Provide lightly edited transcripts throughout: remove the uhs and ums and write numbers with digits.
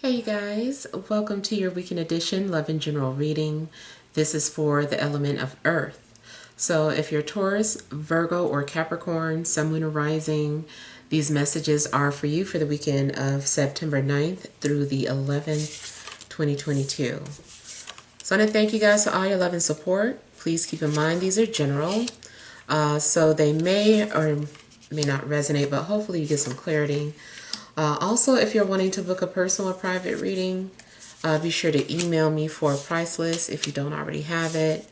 Hey you guys, welcome to your weekend edition Love and General reading. This is for the element of Earth. So if you're Taurus, Virgo, or Capricorn, Sun, Moon, or Rising, these messages are for you for the weekend of September 9th through the 11th, 2022. So I want to thank you guys for all your love and support. Please keep in mind these are general, so they may or may not resonate, but hopefully you get some clarity. Also, if you're wanting to book a personal or private reading, be sure to email me for a price list if you don't already have it.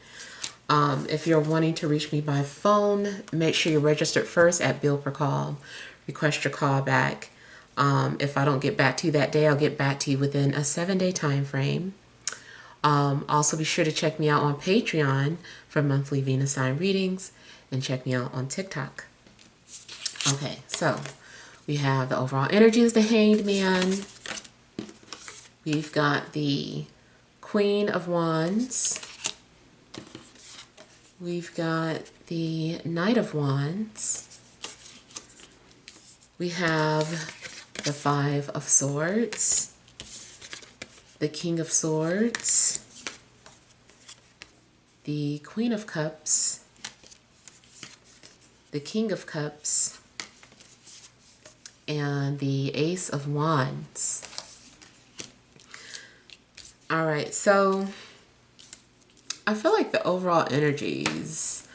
If you're wanting to reach me by phone, make sure you're registered first at bill per call. Request your call back. If I don't get back to you that day, I'll get back to you within a 7-day time frame. Also, be sure to check me out on Patreon for monthly Venus sign readings, and check me out on TikTok. Okay, so we have the overall energies, the Hanged Man. We've got the Queen of Wands. We've got the Knight of Wands. We have the Five of Swords, the King of Swords, the Queen of Cups, the King of Cups, and the Ace of Wands. All right, so I feel like the overall energies,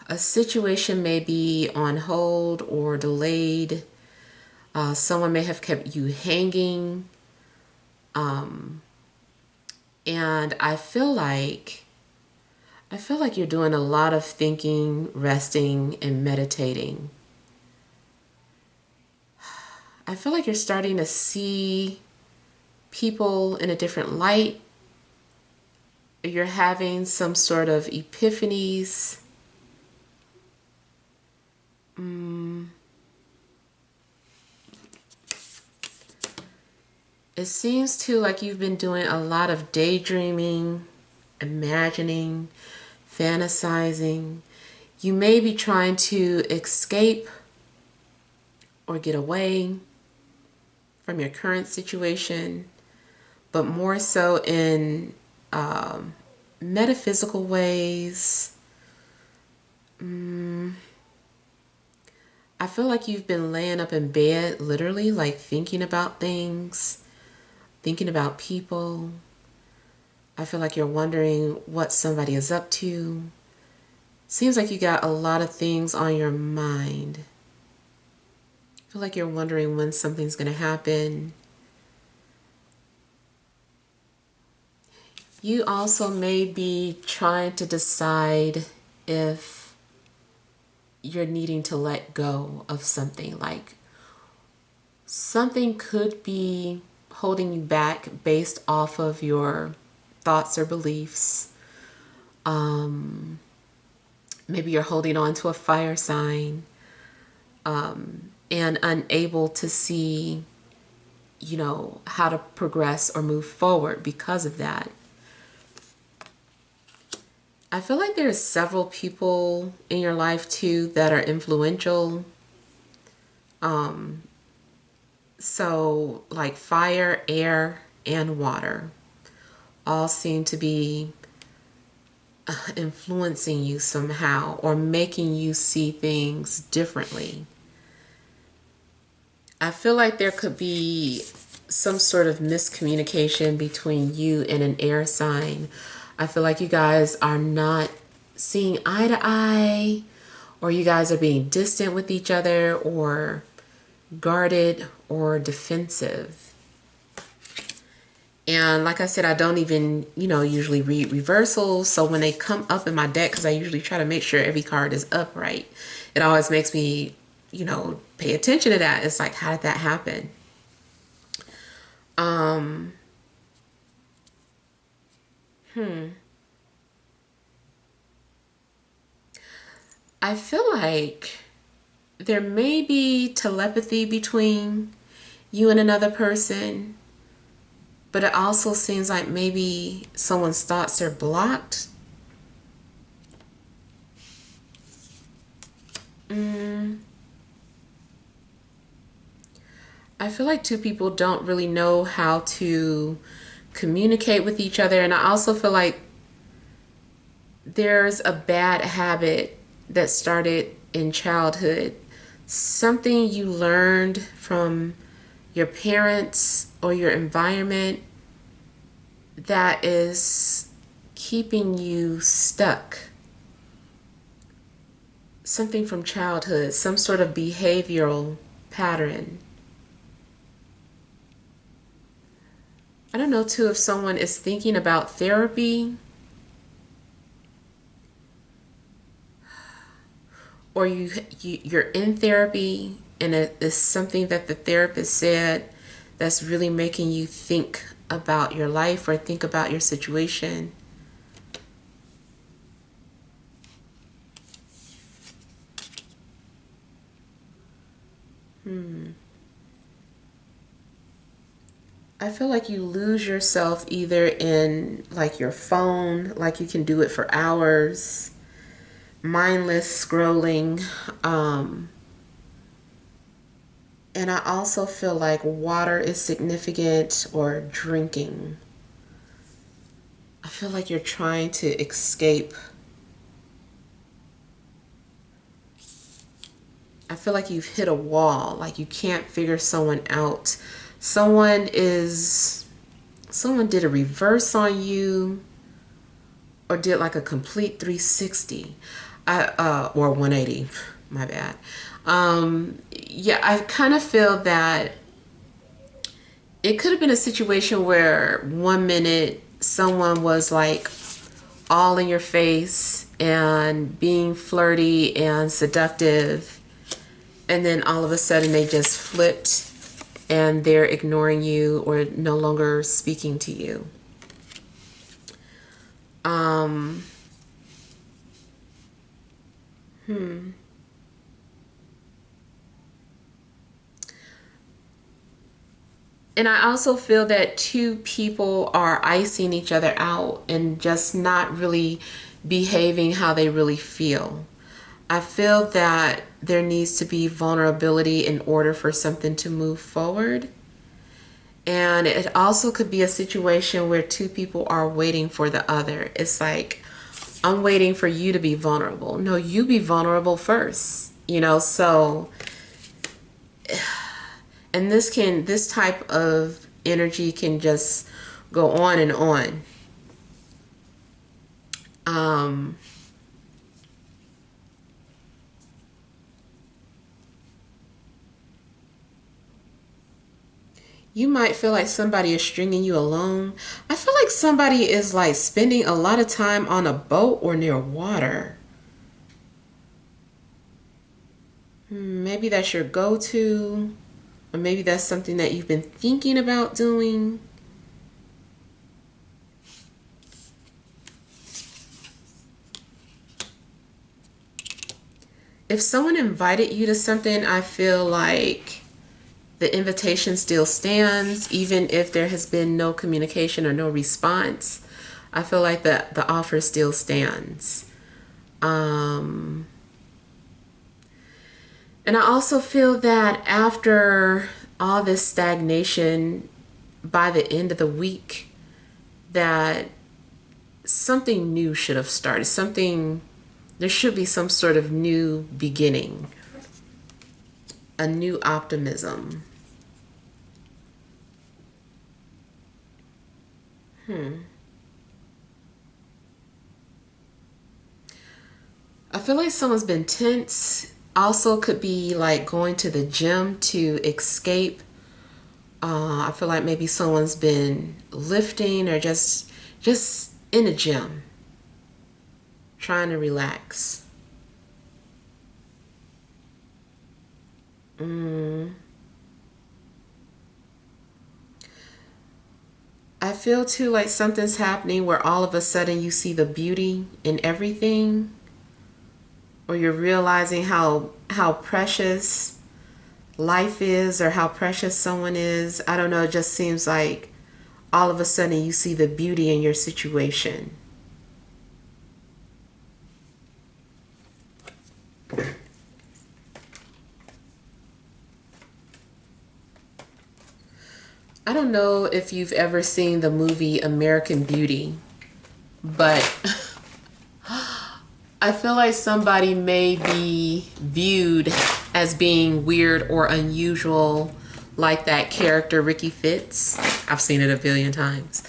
a situation may be on hold or delayed. Someone may have kept you hanging. And I feel like you're doing a lot of thinking, resting, and meditating. I feel like you're starting to see people in a different light. You're having some sort of epiphanies. It seems too like you've been doing a lot of daydreaming, imagining, fantasizing. You may be trying to escape or get away from your current situation, but more so in metaphysical ways. I feel like you've been laying up in bed, literally, like thinking about things, thinking about people. I feel like you're wondering what somebody is up to. Seems like you got a lot of things on your mind. I feel like you're wondering when something's going to happen. You also may be trying to decide if you're needing to let go of something. Like something could be holding you back based off of your thoughts or beliefs. Maybe you're holding on to a fire sign and unable to see, how to progress or move forward because of that. I feel like there's several people in your life too that are influential. So like fire, air, and water all seem to be influencing you somehow or making you see things differently. I feel like there could be some sort of miscommunication between you and an air sign. I feel like you guys are not seeing eye to eye, or you guys are being distant with each other, or guarded or defensive. And like I said, I don't even, usually read reversals. So when they come up in my deck, because I usually try to make sure every card is upright, it always makes me, pay attention to that. It's like, how did that happen? I feel like there may be telepathy between you and another person, but it also seems like maybe someone's thoughts are blocked. I I feel like two people don't really know how to communicate with each other. And I also feel like there's a bad habit that started in childhood. Something you learned from your parents or your environment that is keeping you stuck. Something from childhood, some sort of behavioral pattern. I don't know too if someone is thinking about therapy, or you're in therapy and it is something that the therapist said that's really making you think about your life or think about your situation. I feel like you lose yourself either in like your phone, like you can do it for hours, mindless scrolling. And I also feel like water is significant, or drinking. I feel like you're trying to escape. I feel like you've hit a wall, like you can't figure someone out. Someone did a reverse on you, or did like a complete 360, or 180, my bad. Yeah, I kind of feel that it could have been a situation where 1 minute someone was like all in your face and being flirty and seductive, and then all of a sudden they just flipped and they're ignoring you or no longer speaking to you. And I also feel that two people are icing each other out and just not really behaving how they really feel. I feel that there needs to be vulnerability in order for something to move forward. And it also could be a situation where two people are waiting for the other. It's like, I'm waiting for you to be vulnerable. No, you be vulnerable first, so, and this type of energy can just go on and on. You might feel like somebody is stringing you along. I feel like somebody is like spending a lot of time on a boat or near water. Maybe that's your go-to, or maybe that's something that you've been thinking about doing. If someone invited you to something, I feel like the invitation still stands, even if there has been no communication or no response. I feel like the offer still stands. And I also feel that after all this stagnation, by the end of the week, that something new should have started. There should be some sort of new beginning, a new optimism. I feel like someone's been tense. Also could be like going to the gym to escape. I feel like maybe someone's been lifting or just in a gym trying to relax. I feel too like something's happening where all of a sudden you see the beauty in everything, or you're realizing how precious life is, or how precious someone is. I don't know, it just seems like all of a sudden you see the beauty in your situation. I don't know if you've ever seen the movie American Beauty, but I feel like somebody may be viewed as being weird or unusual, like that character Ricky Fitz. I've seen it a billion times.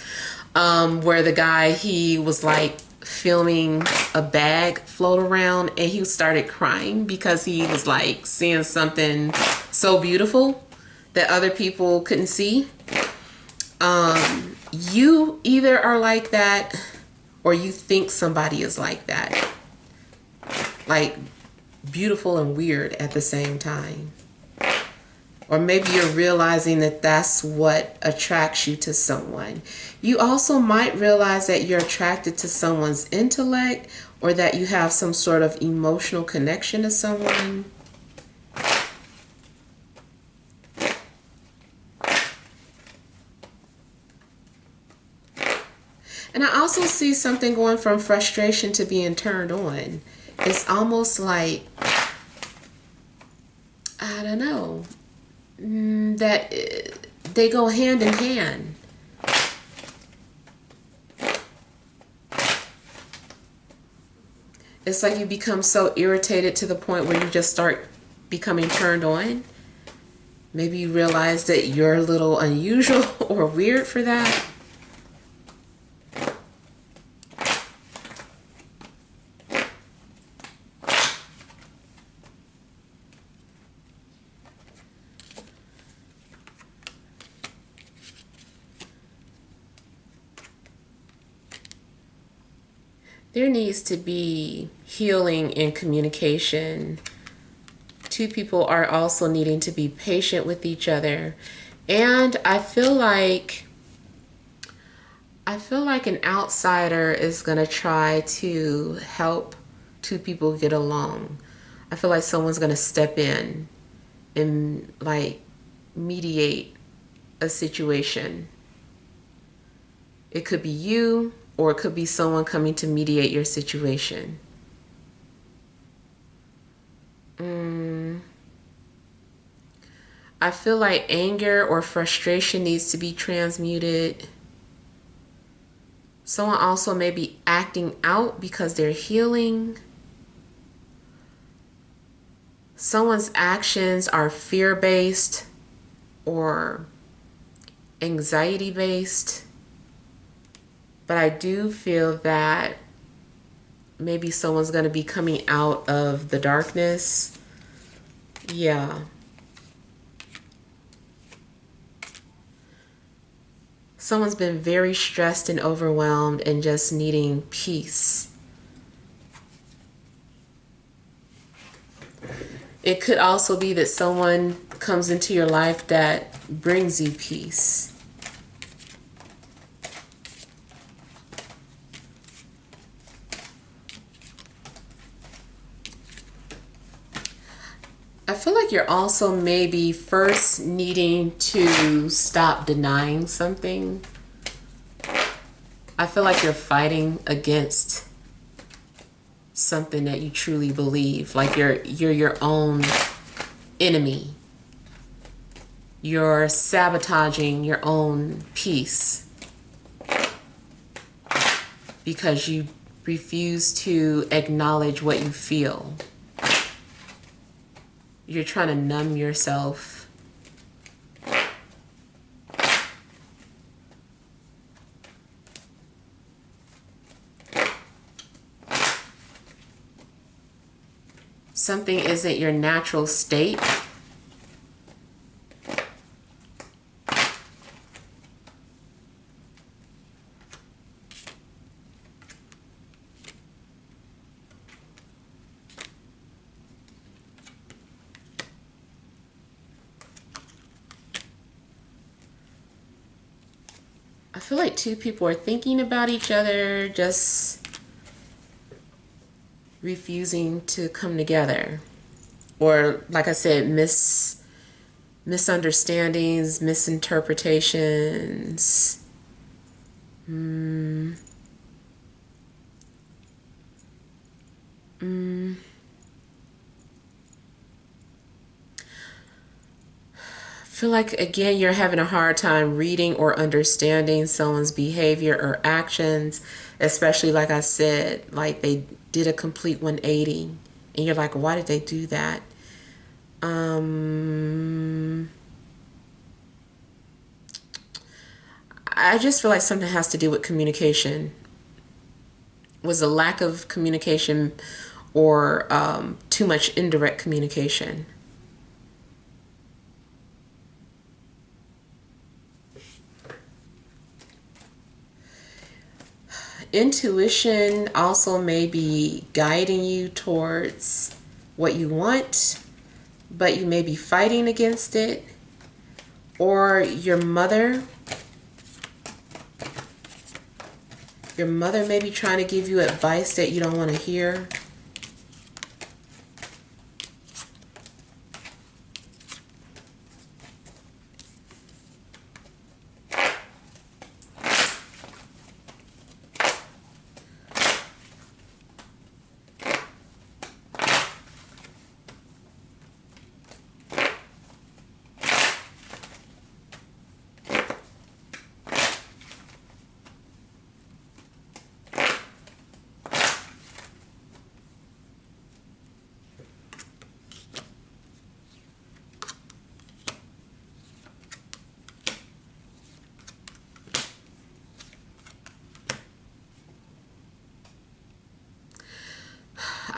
Where the guy, he was like filming a bag float around and he started crying because he was like seeing something so beautiful that other people couldn't see. You either are like that or you think somebody is like that. Like beautiful and weird at the same time. Or maybe you're realizing that that's what attracts you to someone. You also might realize that you're attracted to someone's intellect or that you have some sort of emotional connection to someone. And I also see something going from frustration to being turned on. It's almost like, I don't know, that they go hand in hand. It's like you become so irritated to the point where you just start becoming turned on. Maybe you realize that you're a little unusual or weird for that. There needs to be healing in communication. Two people are also needing to be patient with each other. And I feel like an outsider is going to try to help two people get along. I feel like someone's going to step in and like mediate a situation. It could be you, or it could be someone coming to mediate your situation. I feel like anger or frustration needs to be transmuted. Someone also may be acting out because they're healing. Someone's actions are fear-based or anxiety-based. But I do feel that maybe someone's going to be coming out of the darkness. Yeah. Someone's been very stressed and overwhelmed and just needing peace. It could also be that someone comes into your life that brings you peace. I feel like you're also maybe first needing to stop denying something. I feel like you're fighting against something that you truly believe. Like you're your own enemy. You're sabotaging your own peace because you refuse to acknowledge what you feel. You're trying to numb yourself. Something isn't your natural state. I feel like two people are thinking about each other, just refusing to come together. Or, like I said, misunderstandings, misinterpretations. feel like, again, you're having a hard time reading or understanding someone's behavior or actions, especially, like I said, like they did a complete 180 and you're like, why did they do that? I just feel like something has to do with communication. Was a lack of communication or too much indirect communication. Intuition also may be guiding you towards what you want, but you may be fighting against it. Or your mother may be trying to give you advice that you don't want to hear.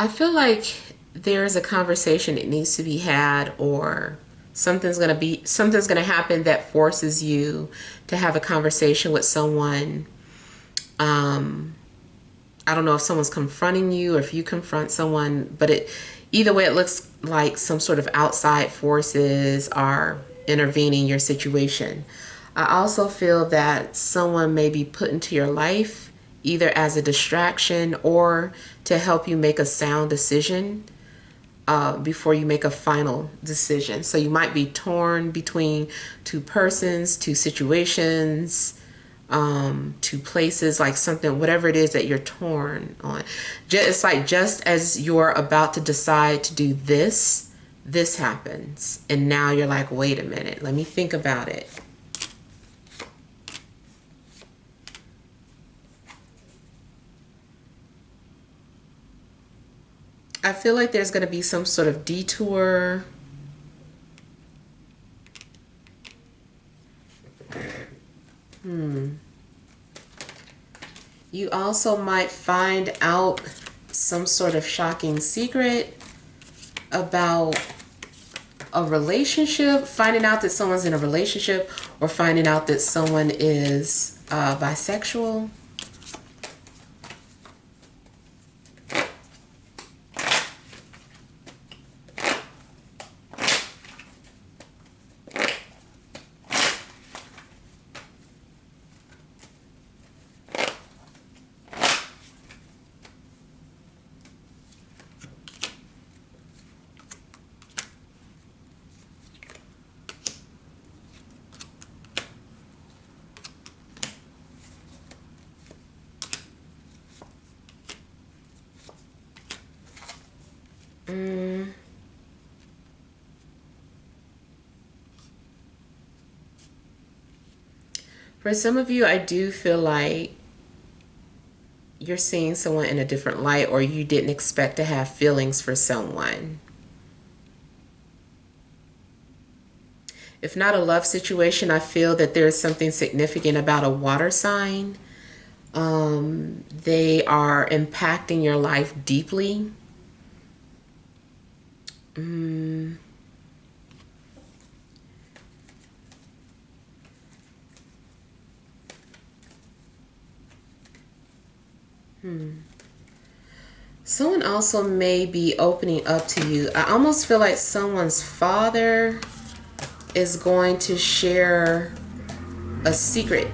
I feel like there's a conversation that needs to be had, or something's going to happen that forces you to have a conversation with someone. I don't know if someone's confronting you or if you confront someone, but either way, it looks like some sort of outside forces are intervening in your situation. I also feel that someone may be put into your life either as a distraction or to help you make a sound decision before you make a final decision. So you might be torn between two persons, two situations, two places, like something, whatever it is that you're torn on. It's like just as you're about to decide to do this happens. And now you're like, wait a minute, let me think about it. I feel like there's going to be some sort of detour. You also might find out some sort of shocking secret about a relationship, finding out that someone's in a relationship, or finding out that someone is bisexual. For some of you, I do feel like you're seeing someone in a different light, or you didn't expect to have feelings for someone. If not a love situation, I feel that there's something significant about a water sign. They are impacting your life deeply. Someone also may be opening up to you. I almost feel like someone's father is going to share a secret.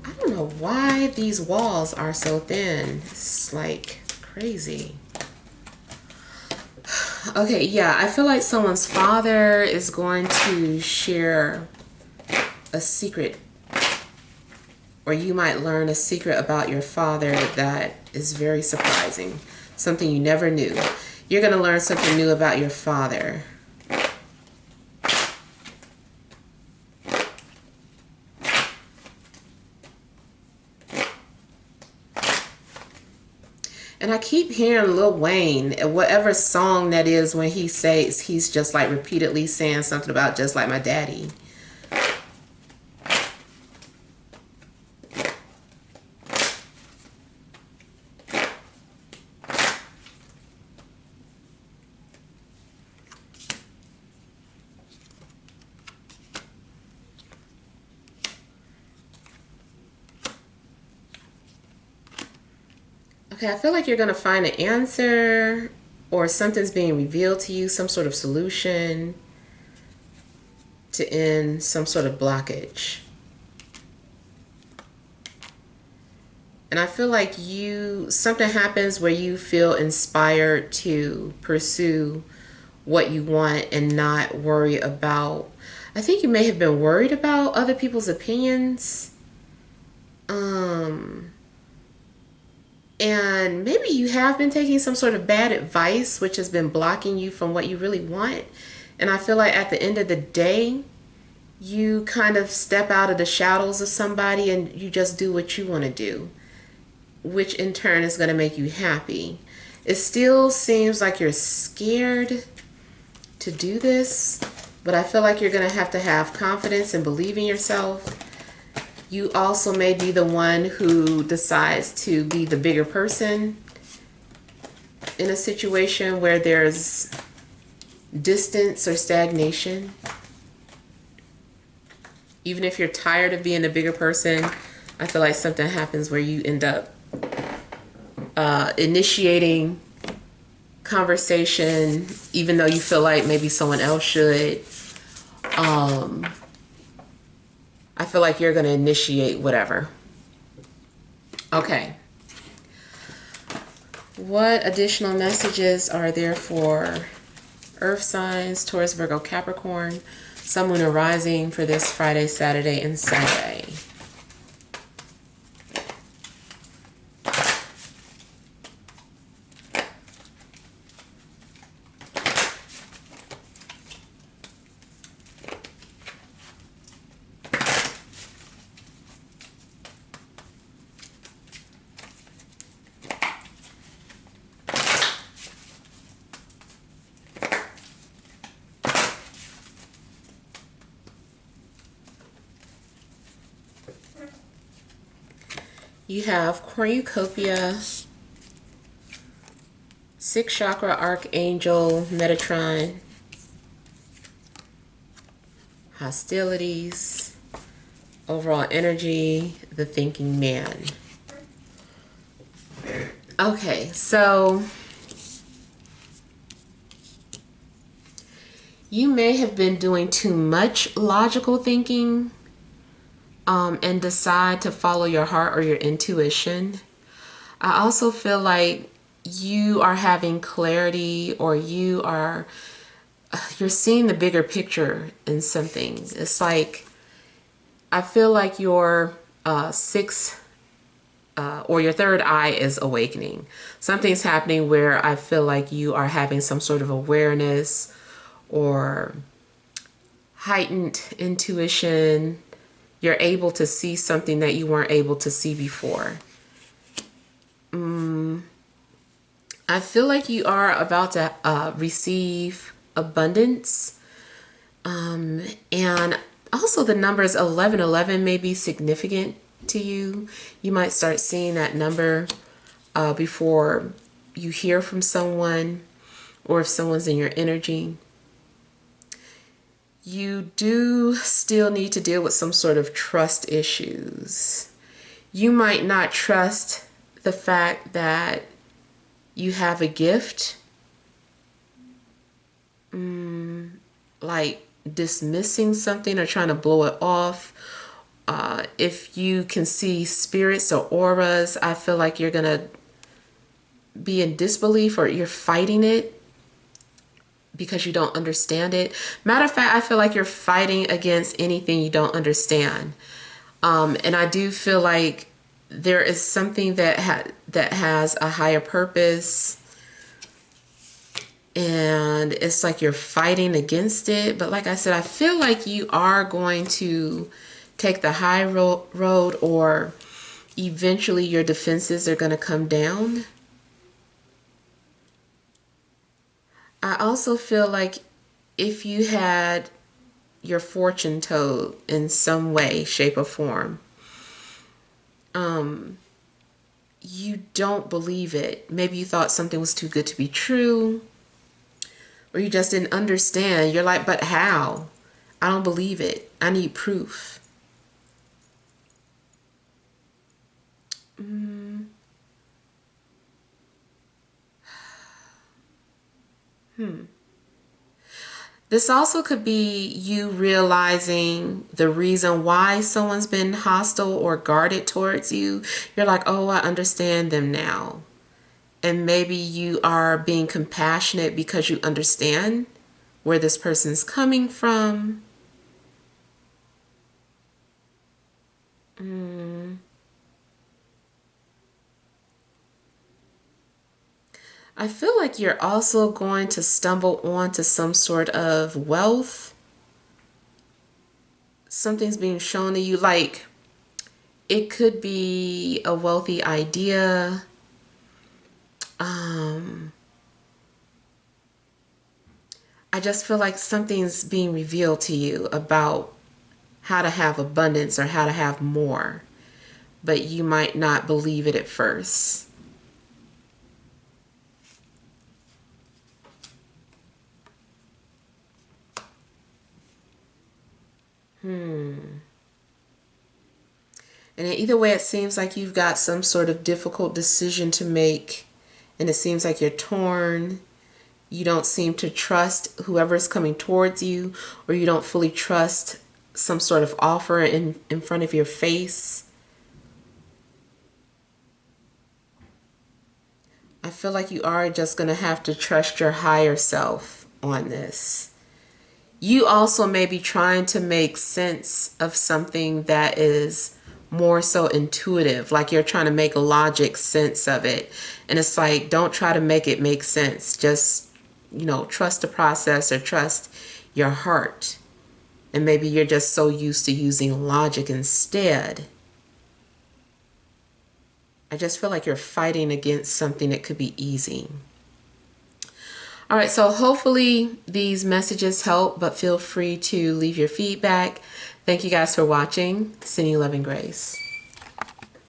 I don't know why these walls are so thin. It's like crazy. Okay, yeah, I feel like someone's father is going to share a secret, or you might learn a secret about your father that is very surprising, something you never knew. You're going to learn something new about your father. And I keep hearing Lil Wayne, whatever song that is, when he says, he's just like repeatedly saying something about just like my daddy. Okay, I feel like you're going to find an answer, or something's being revealed to you, some sort of solution to end some sort of blockage. And I feel like something happens where you feel inspired to pursue what you want and not worry about, I think you may have been worried about other people's opinions. And maybe you have been taking some sort of bad advice, which has been blocking you from what you really want. And I feel like at the end of the day, you kind of step out of the shadows of somebody and you just do what you want to do, which in turn is going to make you happy. It still seems like you're scared to do this, but I feel like you're going to have confidence and believe in yourself. You also may be the one who decides to be the bigger person in a situation where there's distance or stagnation. Even if you're tired of being the bigger person, I feel like something happens where you end up initiating conversation, even though you feel like maybe someone else should. I feel like you're going to initiate whatever. Okay. What additional messages are there for Earth signs, Taurus, Virgo, Capricorn, Sun, Moon, and Rising for this Friday, Saturday, and Sunday? You have Cornucopia, 6th Chakra, Archangel, Metatron, hostilities, overall energy, the thinking man. Okay, so you may have been doing too much logical thinking and decide to follow your heart or your intuition. I also feel like you are having clarity, or you're seeing the bigger picture in something. It's like, I feel like your sixth or your third eye is awakening. Something's happening where I feel like you are having some sort of awareness or heightened intuition. You're able to see something that you weren't able to see before. I feel like you are about to receive abundance. And also the numbers 1111 may be significant to you. You might start seeing that number before you hear from someone, or if someone's in your energy. You do still need to deal with some sort of trust issues. You might not trust the fact that you have a gift, like dismissing something or trying to blow it off. If you can see spirits or auras, I feel like you're going to be in disbelief, or you're fighting it because you don't understand it. Matter of fact, I feel like you're fighting against anything you don't understand. And I do feel like there is something that has a higher purpose. and it's like you're fighting against it. But like I said, I feel like you are going to take the high road, or eventually your defenses are going to come down. I also feel like if you had your fortune told in some way, shape, or form, you don't believe it. Maybe you thought something was too good to be true, or you just didn't understand. You're like, but how? I don't believe it. I need proof. This also could be you realizing the reason why someone's been hostile or guarded towards you. You're like, oh, I understand them now. And maybe you are being compassionate because you understand where this person's coming from. I feel like you're also going to stumble onto some sort of wealth. Something's being shown to you, like it could be a wealthy idea. I just feel like something's being revealed to you about how to have abundance or how to have more, but you might not believe it at first. And either way, it seems like you've got some sort of difficult decision to make, and it seems like you're torn. You don't seem to trust whoever's coming towards you, or you don't fully trust some sort of offer in front of your face. I feel like you are just going to have to trust your higher self on this. You also may be trying to make sense of something that is more so intuitive, like you're trying to make logic sense of it. And it's like, don't try to make it make sense. Just, trust the process, or trust your heart. And maybe you're just so used to using logic instead. I just feel like you're fighting against something that could be easy. All right, so hopefully these messages help, but feel free to leave your feedback. Thank you guys for watching. Sending you love and grace.